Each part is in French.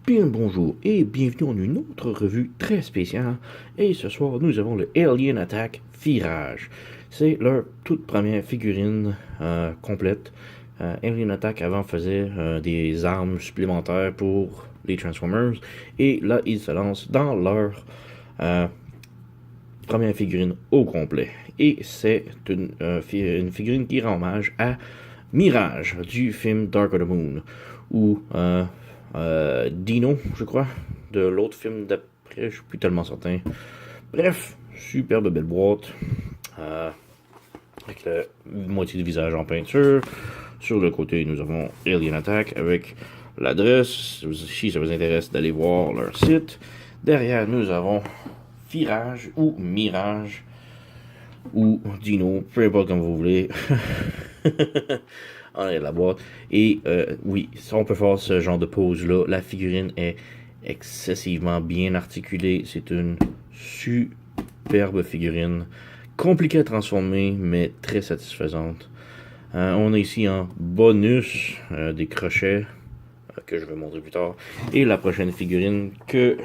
Bien bonjour et bienvenue en une autre revue très spéciale. Et ce soir, nous avons le Alien Attack Virage. C'est leur toute première figurine complète. Alien Attack avant faisait des armes supplémentaires pour les Transformers. Et là, ils se lancent dans leur première figurine au complet. Et c'est une figurine qui rend hommage à Mirage du film Dark of the Moon. Où Dino, je crois, de l'autre film d'après, je suis plus tellement certain. Bref, superbe belle boîte, avec la moitié du visage en peinture. Sur le côté, nous avons Alien Attack avec l'adresse, si ça vous intéresse d'aller voir leur site. Derrière, nous avons Virage ou Mirage ou Dino, peu importe comme vous voulez. En arrière de la boîte. Et oui, on peut faire ce genre de pose-là. La figurine est excessivement bien articulée. C'est une superbe figurine. Compliquée à transformer, mais très satisfaisante. On a ici en bonus des crochets que je vais montrer plus tard. Et la prochaine figurine que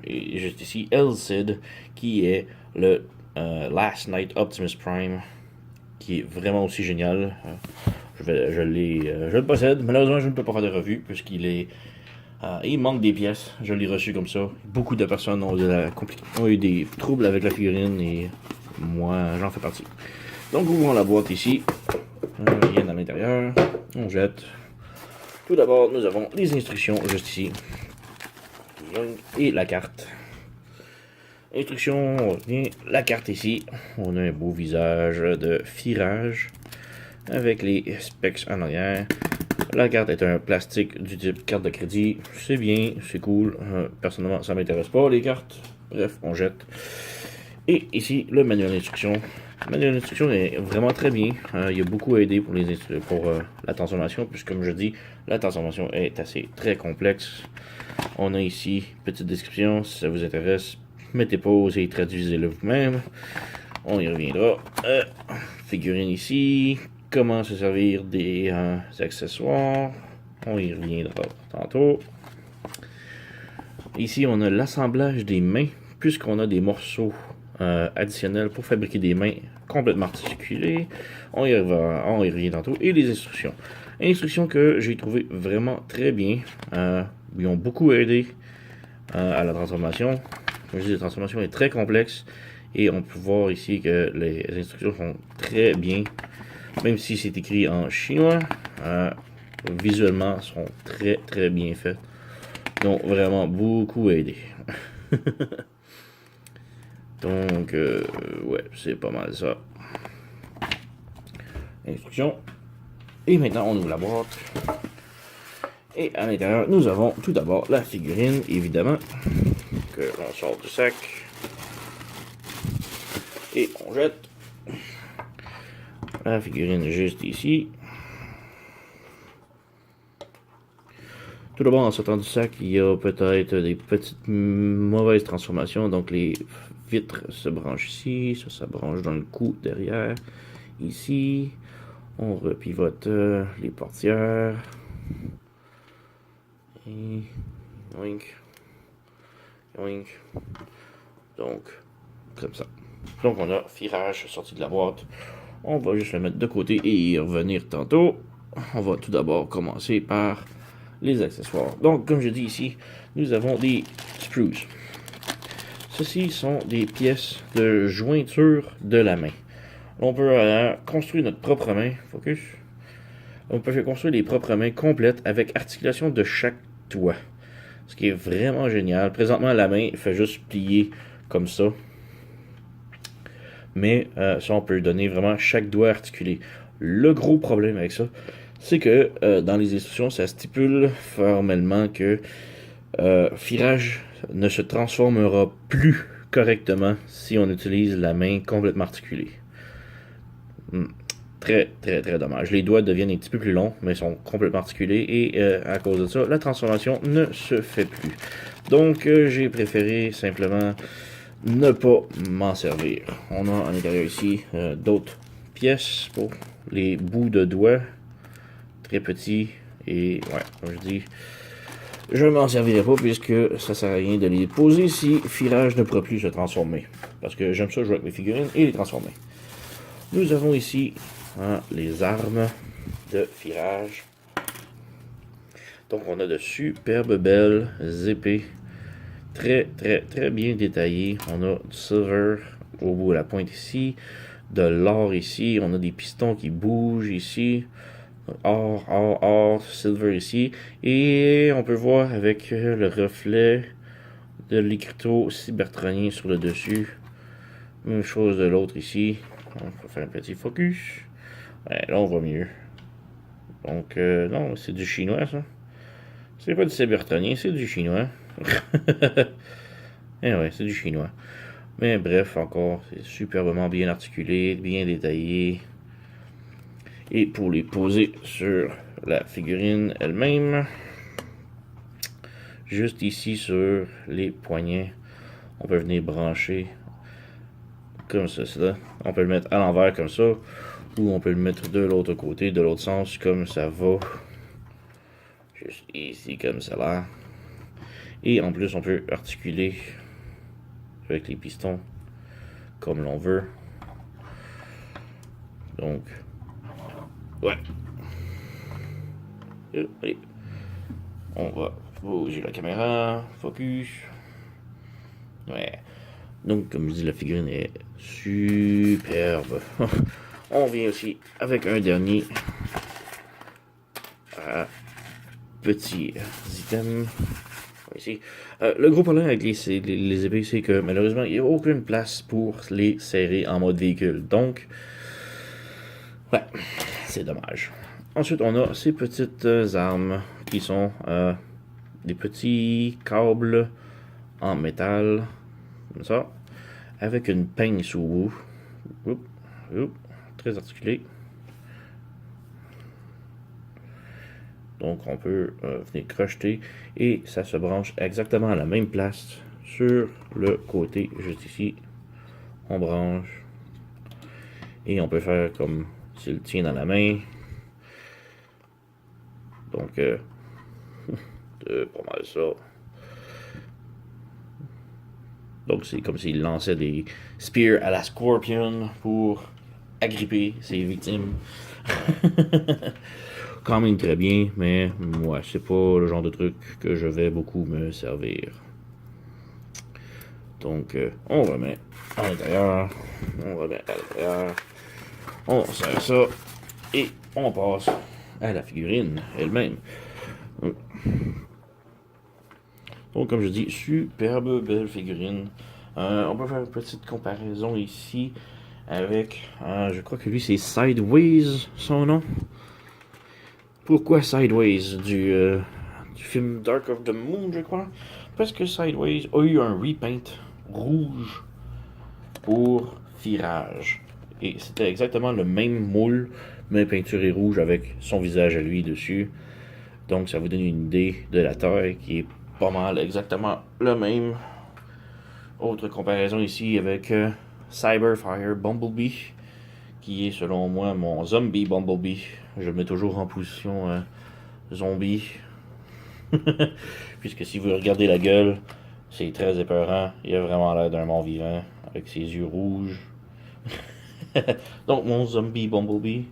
est juste ici, Elcid, qui est le Last Night Optimus Prime, qui est vraiment aussi génial. Je le possède. Malheureusement, je ne peux pas faire de revue puisqu'il est. Il manque des pièces. Je l'ai reçu comme ça. Beaucoup de personnes ont eu des troubles avec la figurine et moi, j'en fais partie. Donc, ouvrons la boîte ici. Rien à l'intérieur. On jette. Tout d'abord, nous avons les instructions juste ici. Et la carte. Instructions, la carte ici. On a un beau visage de Virage avec les specs en arrière. La carte est un plastique du type carte de crédit. C'est bien, c'est cool. Personnellement, ça m'intéresse pas les cartes. Bref, on jette. Et ici, le manuel d'instruction. Le manuel d'instruction est vraiment très bien. Il y a beaucoup aidé pour la transformation, puisque comme je dis, la transformation est très complexe. On a ici, petite description, si ça vous intéresse, mettez pause et traduisez-le vous-même. On y reviendra. Figurine ici. Comment se servir des accessoires. On y reviendra tantôt. Ici, on a l'assemblage des mains, puisqu'on a des morceaux additionnels pour fabriquer des mains complètement articulées. On y revient tantôt. Et les instructions. Instructions que j'ai trouvées vraiment très bien. Ils ont beaucoup aidé à la transformation. Comme je dis, la transformation est très complexe. Et on peut voir ici que les instructions sont très bien. Même si c'est écrit en chinois, visuellement, sont très très bien faits. Donc vraiment beaucoup aidé. Donc, ouais, c'est pas mal ça. Instruction. Et maintenant, on ouvre la boîte. Et à l'intérieur, nous avons tout d'abord la figurine, évidemment, que l'on sort du sac. Et on jette. La figurine juste ici. Tout d'abord, en sortant du sac, il y a peut-être des petites mauvaises transformations. Donc, les vitres se branchent ici. Ça branche dans le cou derrière. Ici. On repivote les portières. Et... Yoink. Yoink. Donc, comme ça. Donc, on a Virage sorti de la boîte. On va juste le mettre de côté et y revenir tantôt. On va tout d'abord commencer par les accessoires. Donc, comme je dis ici, nous avons des screws. Ceci sont des pièces de jointure de la main. On peut construire notre propre main. Focus. On peut construire les propres mains complètes avec articulation de chaque doigt. Ce qui est vraiment génial. Présentement, la main fait juste plier comme ça. Mais ça, on peut donner vraiment chaque doigt articulé. Le gros problème avec ça, c'est que dans les instructions, ça stipule formellement que Virage ne se transformera plus correctement si on utilise la main complètement articulée. Très, très, très dommage. Les doigts deviennent un petit peu plus longs, mais sont complètement articulés. Et à cause de ça, la transformation ne se fait plus. Donc, j'ai préféré simplement ne pas m'en servir. On a à l'intérieur ici d'autres pièces pour les bouts de doigts. Très petits. Et, ouais, comme je dis, je ne m'en servirai pas puisque ça sert à rien de les poser si Firage ne pourra plus se transformer. Parce que j'aime ça jouer avec mes figurines et les transformer. Nous avons ici les armes de Firage. Donc on a de superbes belles épées. Très bien détaillées. On a du silver au bout de la pointe ici. De l'or ici. On a des pistons qui bougent ici. Or, silver ici. Et on peut voir avec le reflet de l'écriteau cybertronien sur le dessus. Même chose de l'autre ici. On va faire un petit focus. Ouais, là on voit mieux. Donc, non, c'est du chinois ça. C'est pas du cybertronien, c'est du chinois. Eh ouais, c'est du chinois. Mais bref, encore, c'est superbement bien articulé, bien détaillé. Et pour les poser sur la figurine elle-même, juste ici sur les poignets, on peut venir brancher comme ça. On peut le mettre à l'envers comme ça, ou on peut le mettre de l'autre côté, de l'autre sens, comme ça va. Juste ici, comme ça là. Et en plus, on peut articuler avec les pistons comme l'on veut. Donc, ouais. Allez. On va bouger la caméra. Focus. Ouais. Donc, comme je dis, la figurine est superbe. On vient aussi avec un dernier petit item. Ici. Le gros problème avec les épées, c'est que malheureusement, il n'y a aucune place pour les serrer en mode véhicule. Donc, ouais, c'est dommage. Ensuite, on a ces petites armes qui sont des petits câbles en métal, comme ça, avec une peigne sous bout. Très articulé. Donc on peut venir crocheter et ça se branche exactement à la même place sur le côté juste ici. On branche et on peut faire comme s'il le tient dans la main. Donc c'est pas mal ça. Donc c'est comme s'il lançait des spears à la Scorpion pour agripper ses victimes. Quand même très bien, mais ouais, c'est pas le genre de truc que je vais beaucoup me servir. Donc, on remet à l'intérieur. On serre ça. Et on passe à la figurine elle-même. Donc, comme je dis, superbe belle figurine. On peut faire une petite comparaison ici avec, je crois que lui c'est Sideways son nom. Pourquoi Sideways du film Dark of the Moon, je crois? Parce que Sideways a eu un repaint rouge pour Firage. Et c'était exactement le même moule, mais peinturé rouge avec son visage à lui dessus. Donc ça vous donne une idée de la taille qui est pas mal exactement le même. Autre comparaison ici avec Cyberfire Bumblebee, qui est selon moi mon zombie Bumblebee. Je le mets toujours en position zombie. Puisque si vous regardez la gueule, c'est très épeurant. Il a vraiment l'air d'un mort vivant avec ses yeux rouges. Donc mon zombie Bumblebee.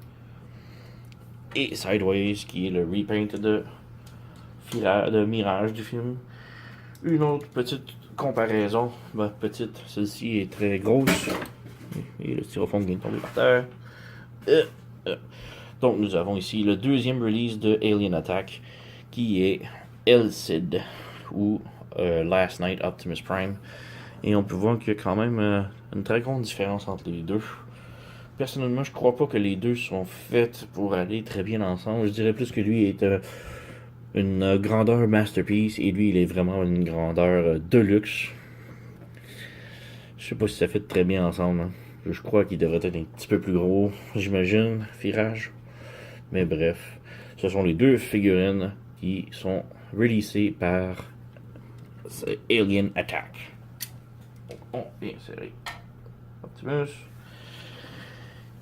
Et Sideways, qui est le repaint de Mirage du film. Une autre petite comparaison. Petite, celle-ci est très grosse. Et le styrofoam vient de tomber par terre. Donc nous avons ici le deuxième release de Alien Attack, qui est Elcid, ou Last Night Optimus Prime. Et on peut voir qu'il y a quand même une très grande différence entre les deux. Personnellement, je crois pas que les deux sont faits pour aller très bien ensemble. Je dirais plus que lui est une grandeur masterpiece et lui, il est vraiment une grandeur deluxe. Je sais pas si ça fait très bien ensemble. Hein. Je crois qu'il devrait être un petit peu plus gros, j'imagine, Firage. Mais bref, ce sont les deux figurines qui sont releasées par Alien Attack. Donc, on vient serrer Optimus.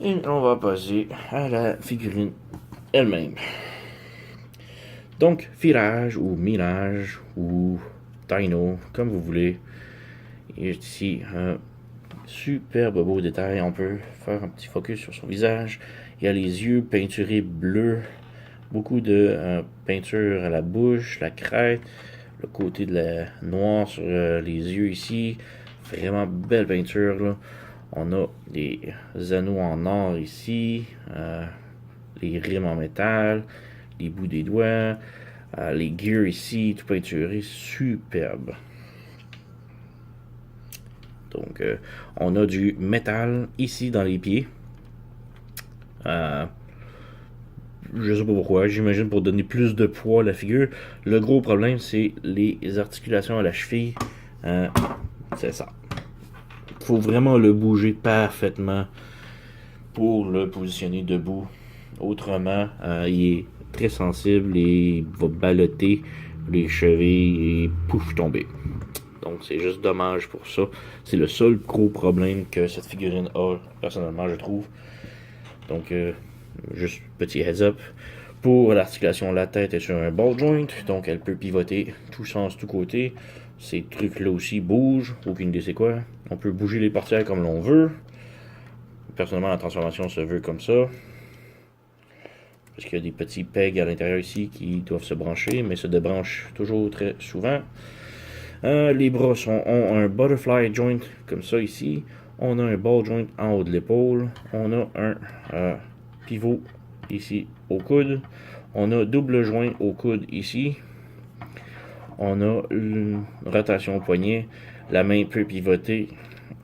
Et on va passer à la figurine elle-même. Donc, Firage ou Mirage ou Dino, comme vous voulez. Et ici, un superbe beau détail. On peut faire un petit focus sur son visage. Il y a les yeux peinturés bleus. Beaucoup de peinture à la bouche, la crête, le côté de la noir sur les yeux ici. Vraiment belle peinture là. On a des anneaux en or ici, les rimes en métal, les bouts des doigts, les gears ici, tout peinturé, superbe. Donc, on a du métal ici dans les pieds. Je sais pas pourquoi, j'imagine pour donner plus de poids à la figure. Le gros problème, c'est les articulations à la cheville. C'est ça. Il faut vraiment le bouger parfaitement pour le positionner debout. Autrement, il est très sensible et il va balloter les chevilles et pouf tomber. Donc c'est juste dommage pour ça. C'est le seul gros problème que cette figurine a, personnellement, je trouve. Donc, juste petit heads up. Pour l'articulation, la tête est sur un ball joint, donc elle peut pivoter tout sens, tout côté. Ces trucs-là aussi bougent, aucune idée c'est quoi. On peut bouger les portières comme l'on veut. Personnellement, la transformation se veut comme ça. Parce qu'il y a des petits pegs à l'intérieur ici qui doivent se brancher, mais se débranchent toujours très souvent. Les bras ont un butterfly joint comme ça ici. On a un ball joint en haut de l'épaule. On a un pivot ici au coude. On a double joint au coude ici. On a une rotation au poignet. La main peut pivoter.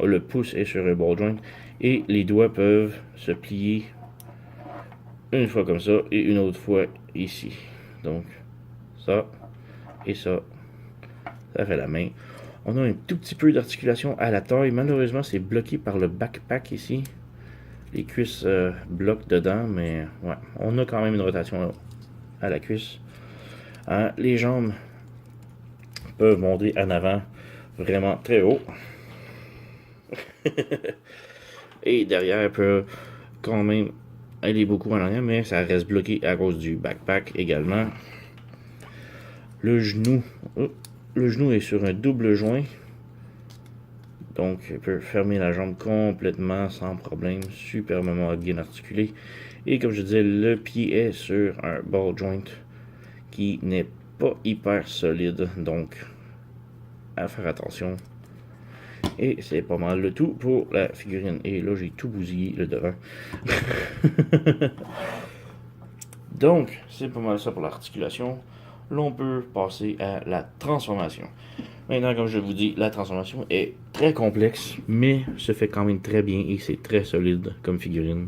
Le pouce est sur un ball joint. Et les doigts peuvent se plier une fois comme ça et une autre fois ici. Donc, ça et ça. Ça fait la main. On a un tout petit peu d'articulation à la taille. Malheureusement, c'est bloqué par le backpack ici. Les cuisses bloquent dedans, mais ouais, on a quand même une rotation à la cuisse. Les jambes peuvent monter en avant vraiment très haut. Et derrière peut quand même aller beaucoup en arrière, mais ça reste bloqué à cause du backpack également. Le genou est sur un double joint. Donc, il peut fermer la jambe complètement sans problème, superbement bien articulé. Et comme je disais, le pied est sur un ball joint qui n'est pas hyper solide, donc à faire attention. Et c'est pas mal le tout pour la figurine. Et là, j'ai tout bousillé le devant. Donc, c'est pas mal ça pour l'articulation. L'on peut passer à la transformation. Maintenant, comme je vous dis, la transformation est très complexe, mais se fait quand même très bien et c'est très solide comme figurine.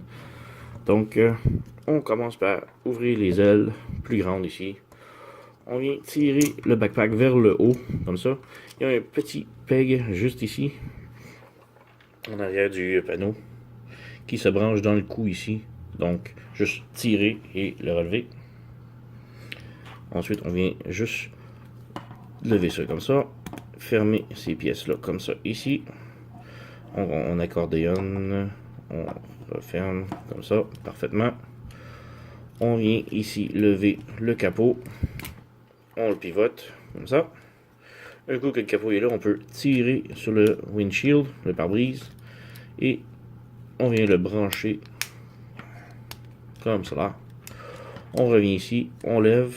Donc, on commence par ouvrir les ailes plus grandes ici. On vient tirer le backpack vers le haut, comme ça. Il y a un petit peg juste ici, en arrière du panneau, qui se branche dans le cou ici. Donc, juste tirer et le relever. Ensuite, on vient juste lever ça comme ça. Fermer ces pièces-là comme ça ici. On accordéonne. On referme comme ça, parfaitement. On vient ici lever le capot. On le pivote comme ça. Un coup que le capot est là, on peut tirer sur le windshield, le pare-brise. Et on vient le brancher comme cela. On revient ici, on lève,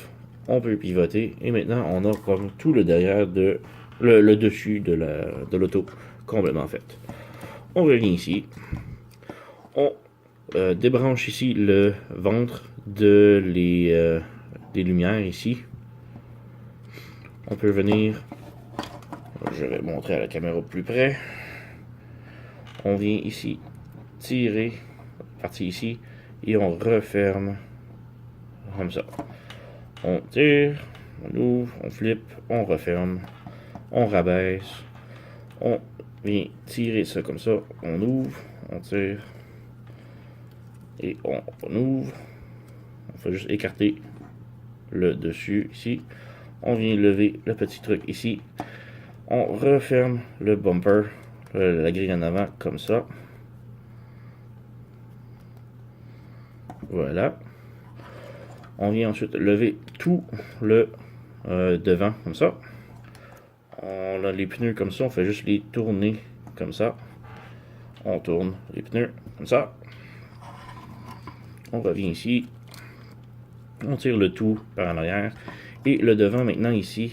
on peut pivoter. Et maintenant, on a comme tout le derrière de le dessus de l'auto complètement fait. On revient ici. On débranche ici le ventre des lumières ici. On peut venir, je vais montrer à la caméra plus près. On vient ici tirer, partie ici, et on referme comme ça. On tire, on ouvre, on flippe, on referme, on rabaisse, on vient tirer ça comme ça, on ouvre, on tire, et on ouvre. On fait juste écarter le dessus ici. On vient lever le petit truc ici. On referme le bumper, la grille en avant, comme ça. Voilà. On vient ensuite lever tout le devant, comme ça. On a les pneus comme ça, on fait juste les tourner comme ça. On tourne les pneus comme ça. On revient ici. On tire le tout par en arrière. Et le devant maintenant ici,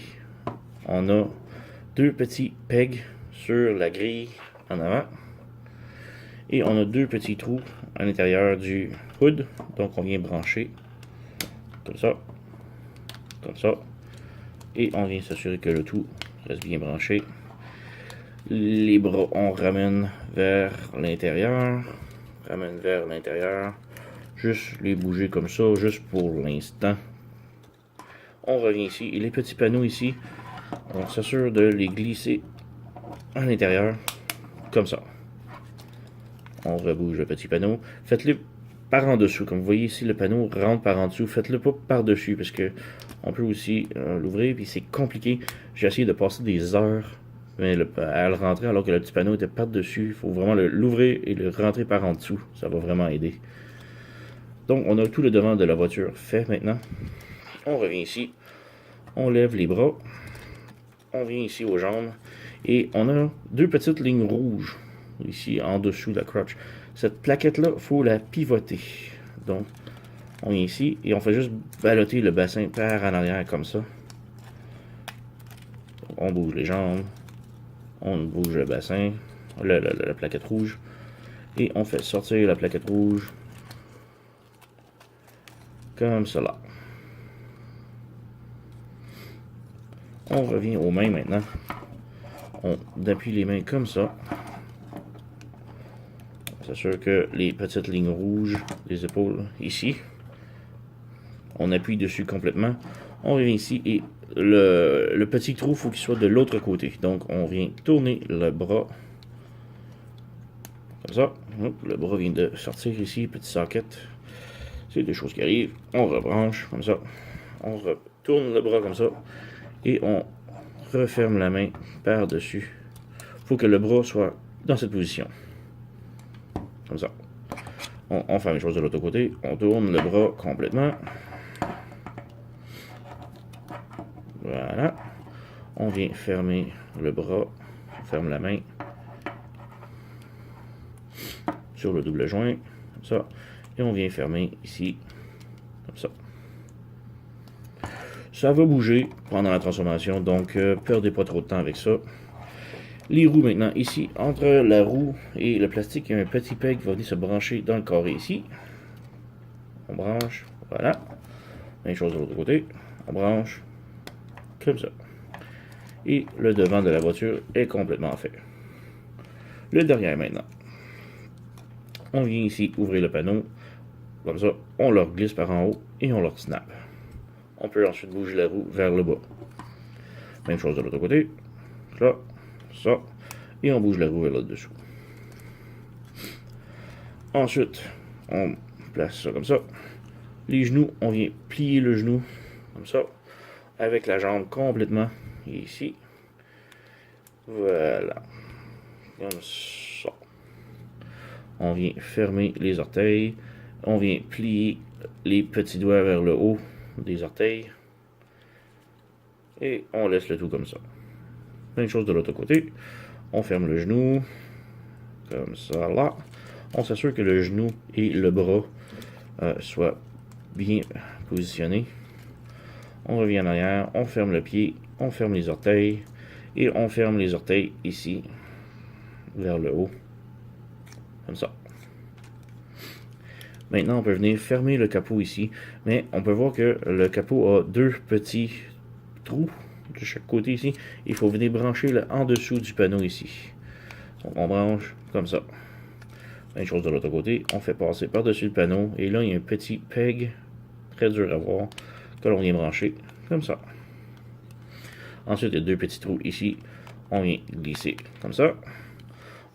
on a deux petits pegs sur la grille en avant. Et on a deux petits trous à l'intérieur du hood. Donc on vient brancher comme ça. Comme ça. Et on vient s'assurer que le tout reste bien branché. Les bras, on ramène vers l'intérieur. Ramène vers l'intérieur. Juste les bouger comme ça, juste pour l'instant. On revient ici. Et les petits panneaux ici, on s'assure de les glisser à l'intérieur. Comme ça. On rebouge le petit panneau. Faites-le par en dessous. Comme vous voyez ici, le panneau rentre par en dessous. Faites-le pas par-dessus parce que on peut aussi l'ouvrir. Puis c'est compliqué. J'ai essayé de passer des heures à le rentrer alors que le petit panneau était par-dessus. Il faut vraiment l'ouvrir et le rentrer par en dessous. Ça va vraiment aider. Donc on a tout le devant de la voiture fait maintenant. On revient ici. On lève les bras. On vient ici aux jambes. Et on a deux petites lignes rouges ici en dessous de la crotch. Cette plaquette-là, il faut la pivoter. Donc, on vient ici et on fait juste balloter le bassin par en arrière comme ça. On bouge les jambes. On bouge le bassin, la plaquette rouge. Et on fait sortir la plaquette rouge. Comme cela. On revient aux mains maintenant. On appuie les mains comme ça. On s'assure que les petites lignes rouges des épaules ici. On appuie dessus complètement. On revient ici et le petit trou, il faut qu'il soit de l'autre côté. Donc on vient tourner le bras. Comme ça. Le bras vient de sortir ici, petit socket. C'est des choses qui arrivent. On rebranche comme ça. On retourne le bras comme ça. Et on referme la main par-dessus. Il faut que le bras soit dans cette position. Comme ça. On fait la même chose de l'autre côté. On tourne le bras complètement. Voilà. On vient fermer le bras. On ferme la main. Sur le double joint. Comme ça. Et on vient fermer ici. Comme ça. Ça va bouger pendant la transformation. Donc, perdez pas trop de temps avec ça. Les roues maintenant, ici, entre la roue et le plastique, il y a un petit peg qui va venir se brancher dans le carré ici. On branche, voilà. Même chose de l'autre côté. On branche, comme ça. Et le devant de la voiture est complètement fait. Le derrière maintenant. On vient ici ouvrir le panneau. Comme ça, on leur glisse par en haut et on leur snap. On peut ensuite bouger la roue vers le bas. Même chose de l'autre côté. Là. Ça, et on bouge la roue vers là-dessous. Ensuite, on place ça comme ça. Les genoux, on vient plier le genou comme ça, avec la jambe complètement ici. Voilà. Comme ça. On vient fermer les orteils. On vient plier les petits doigts vers le haut des orteils. Et on laisse le tout comme ça. Même chose de l'autre côté. On ferme le genou. Comme ça, là. On s'assure que le genou et le bras soient bien positionnés. On revient en arrière. On ferme le pied. On ferme les orteils. Et on ferme les orteils ici. Vers le haut. Comme ça. Maintenant, on peut venir fermer le capot ici. Mais on peut voir que le capot a deux petits trous de chaque côté ici. Il faut venir brancher en dessous du panneau ici. Donc on branche comme ça. Même chose de l'autre côté. On fait passer par-dessus le panneau. Et là, il y a un petit peg très dur à voir que l'on vient brancher comme ça. Ensuite, il y a deux petits trous ici. On vient glisser comme ça.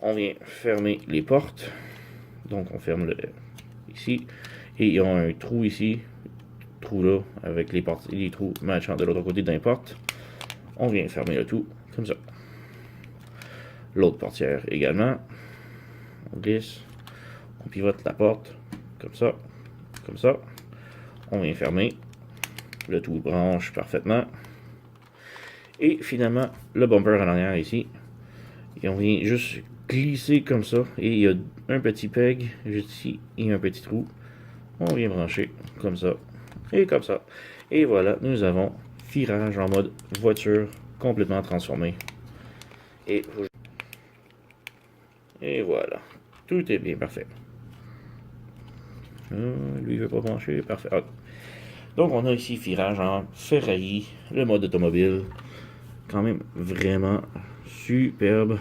On vient fermer les portes. Donc on ferme ici. Et il y a un trou ici. Trou là avec les portes et les trous matchant de l'autre côté d'un porte. On vient fermer le tout, comme ça. L'autre portière également. On glisse. On pivote la porte, comme ça. Comme ça. On vient fermer. Le tout branche parfaitement. Et finalement, le bumper en arrière ici. Et on vient juste glisser comme ça. Et il y a un petit peg juste ici et un petit trou. On vient brancher comme ça et comme ça. Et voilà, nous avons virage en mode voiture complètement transformé. Et voilà, tout est bien parfait. Lui il veut pas brancher, parfait. Ah. Donc on a ici virage en Ferrari, le mode automobile. Quand même vraiment superbe.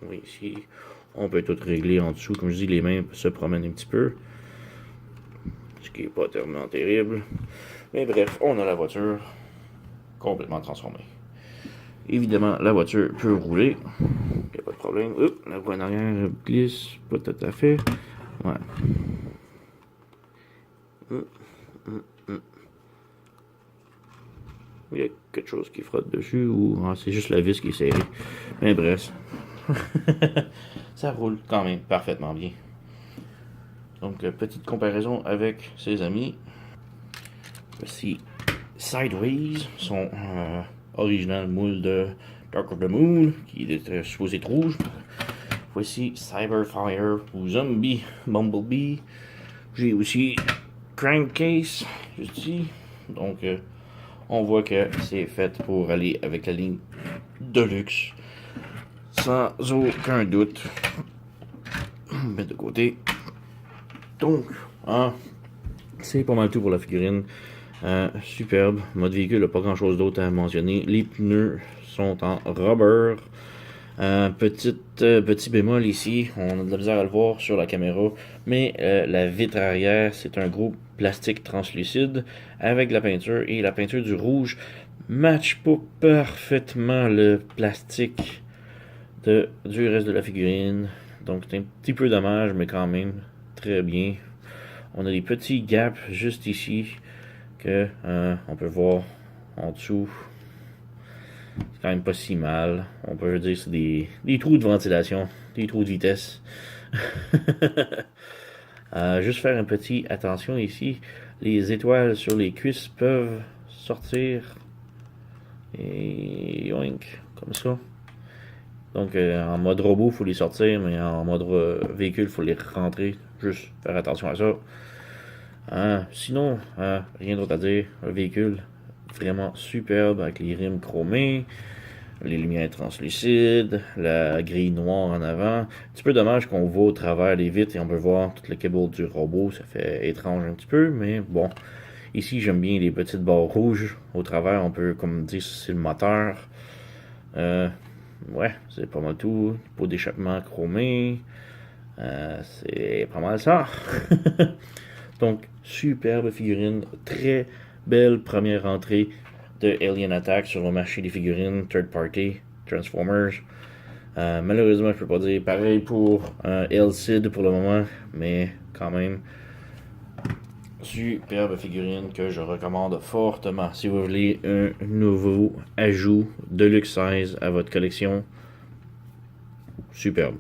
Oui, ici, on peut tout régler en dessous. Comme je dis, les mains se promènent un petit peu. Ce qui n'est pas tellement terrible. Mais bref, on a la voiture complètement transformée. Évidemment, la voiture peut rouler. Il n'y a pas de problème. Oups, la voie en arrière glisse. Pas tout à fait. Ouais. Il y a quelque chose qui frotte dessus ou c'est juste la vis qui est serrée. Mais bref. Ça roule quand même parfaitement bien. Donc, petite comparaison avec ses amis. Voici Sideways, son original moule de Dark of the Moon, qui était supposé être rouge. Voici Cyberfire ou Zombie Bumblebee. J'ai aussi Crankcase, juste ici. Donc, on voit que c'est fait pour aller avec la ligne Deluxe. Sans aucun doute. Mettre de côté. Donc, c'est pas mal tout pour la figurine. Superbe. Mode véhicule, n'a pas grand chose d'autre à mentionner. Les pneus sont en rubber. Petit bémol ici, on a de la misère à le voir sur la caméra, mais la vitre arrière, c'est un gros plastique translucide avec de la peinture, et la peinture du rouge match pas parfaitement le plastique du reste de la figurine. Donc c'est un petit peu dommage, mais quand même très bien. On a des petits gaps juste ici que on peut voir en dessous. C'est quand même pas si mal. On peut dire que c'est des trous de ventilation, des trous de vitesse. Juste faire un petit attention ici. Les étoiles sur les cuisses peuvent sortir. Et yoink, comme ça. Donc en mode robot, il faut les sortir, mais en mode véhicule, il faut les rentrer. Juste faire attention à ça. Sinon, rien d'autre à dire. Un véhicule vraiment superbe avec les rimes chromées, les lumières translucides, la grille noire en avant. Un petit peu dommage qu'on voit au travers les vitres et on peut voir tout le câble du robot. Ça fait étrange un petit peu, mais bon. Ici, j'aime bien les petites barres rouges au travers. On peut, comme dire, c'est le moteur. Ouais, c'est pas mal tout. Pot d'échappement chromé. C'est pas mal ça. Donc, superbe figurine. Très belle première entrée de Alien Attack sur le marché des figurines third party Transformers. Malheureusement, je peux pas dire pareil pour LCD pour le moment, mais quand même, superbe figurine que je recommande fortement si vous voulez un nouveau ajout Deluxe Size à votre collection. Superbe.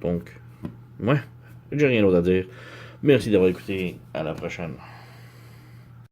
Donc, ouais, j'ai rien d'autre à dire. Merci d'avoir écouté. À la prochaine.